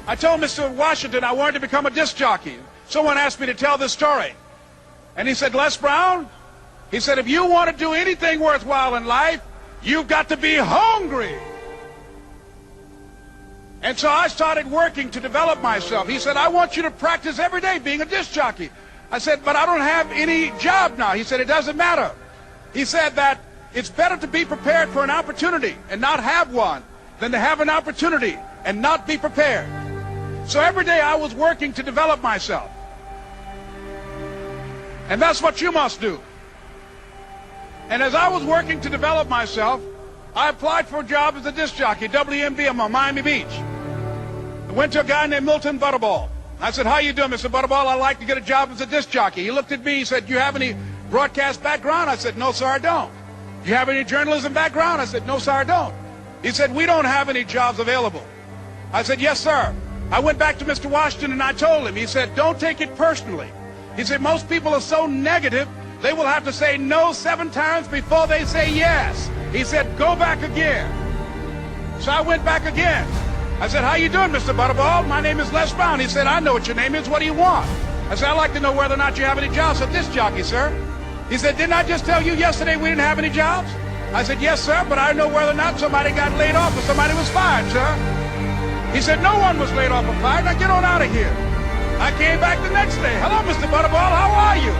I told Mr. Washington I wanted to become a disc jockey. Someone asked me to tell this story. And he said, Les Brown, he said, if you want to do anything worthwhile in life, you've got to be hungry. And so I started working to develop myself. He said, I want you to practice every day being a disc jockey. I said, but I don't have any job now. He said, it doesn't matter. He said that it's better to be prepared for an opportunity and not have one than to have an opportunity and not be prepared. So every day I was working to develop myself. And that's what you must do. And as I was working to develop myself, I applied for a job as a disc jockey, WMB, on Miami Beach. I went to a guy named Milton Butterball. I said, how you doing, Mr. Butterball? I'd like to get a job as a disc jockey. He looked at me, he said, do you have any broadcast background? I said, no, sir, I don't. Do you have any journalism background? I said, no, sir, I don't. He said, we don't have any jobs available. I said, yes, sir. I went back to Mr. Washington and I told him. He said, don't take it personally. He said, most people are so negative, they will have to say no 7 times before they say yes. He said, go back again. So I went back again. I said, how you doing, Mr. Butterball? My name is Les Brown. He said, I know what your name is. What do you want? I said, I'd like to know whether or not you have any jobs at disc jockey, sir. He said, didn't I just tell you yesterday we didn't have any jobs? I said, yes, sir, but I know whether or not somebody got laid off or somebody was fired, sir. He said, no one was laid off or fired. Now get on out of here. I came back the next day. Hello, Mr. Butterball, how are you?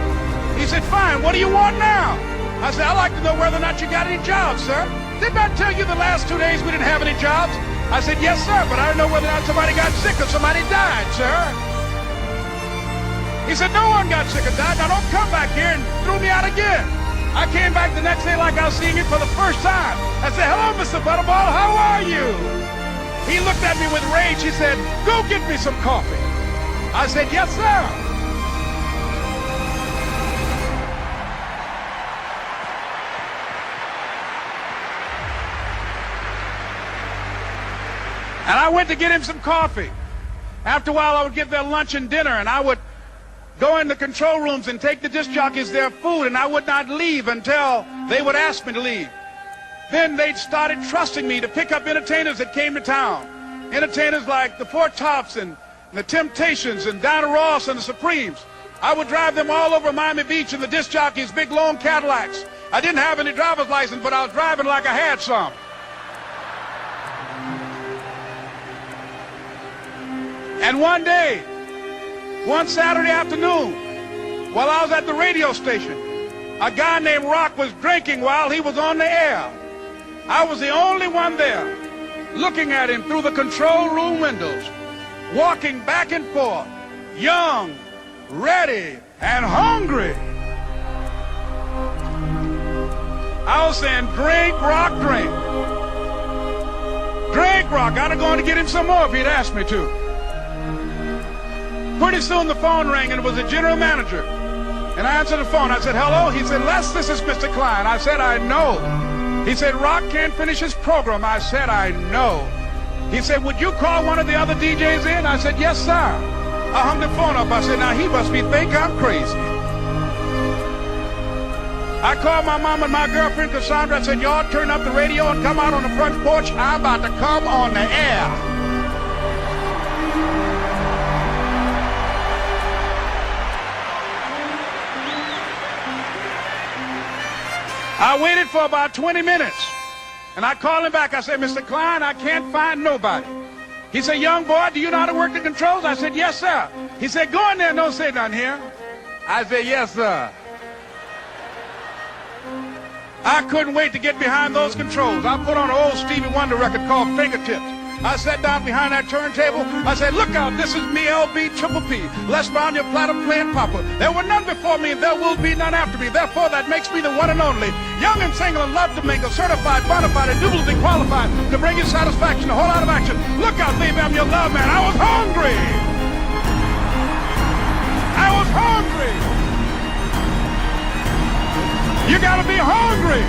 He said, fine, what do you want now? I said, I'd like to know whether or not you got any jobs, sir. Didn't I tell you the last 2 days we didn't have any jobs? I said, yes, sir, but I don't know whether or not somebody got sick or somebody died, sir. He said, no one got sick or died. Now don't come back here and throw me out again. I came back the next day like I was seeing you for the first time. I said, hello, Mr. Butterball, how are you? He looked at me with rage. He said, go get me some coffee. I said, yes, sir. And I went to get him some coffee. After a while, I would get their lunch and dinner, and I would go in the control rooms and take the disc jockeys their food, and I would not leave until they would ask me to leave. Then they started trusting me to pick up entertainers that came to town. Entertainers like the Four Tops and the Temptations and Diana Ross and the Supremes. I would drive them all over Miami Beach in the disc jockeys' big long Cadillacs. I didn't have any driver's license, but I was driving like I had some. And one day, one Saturday afternoon, while I was at the radio station, a guy named Rock was drinking while he was on the air. I was the only one there, looking at him through the control room windows, walking back and forth, young, ready, and hungry. I was saying, drink, Rock, drink. Drink, Rock. I'd have gone to get him some more if he'd asked me to. Pretty soon the phone rang, and it was the general manager. And I answered the phone. I said, hello? He said, Les, this is Mr. Klein. I said, I know. He said, Rock can't finish his program. I said, I know. He said, would you call one of the other DJs in? I said, yes, sir. I hung the phone up. I said, now he must think I'm crazy. I called my mom and my girlfriend, Cassandra. I said, y'all turn up the radio and come out on the front porch. I'm about to come on the air. I waited for about 20 minutes, and I called him back. I said, Mr. Klein, I can't find nobody. He said, young boy, do you know how to work the controls? I said, yes, sir. He said, go in there and don't say nothing here. I said, yes, sir. I couldn't wait to get behind those controls. I put on an old Stevie Wonder record called Fingertips. I sat down behind that turntable. I said, look out, this is me, LB Triple P. Les Brown, your platinum playing papa. There were none before me, and there will be none after me. Therefore, that makes me the one and only. Young and single and love to mingle, certified, bona fide, indubitably qualified to bring you satisfaction, a whole lot of action. Look out, baby, I'm your love man. I was hungry. I was hungry. You gotta be hungry.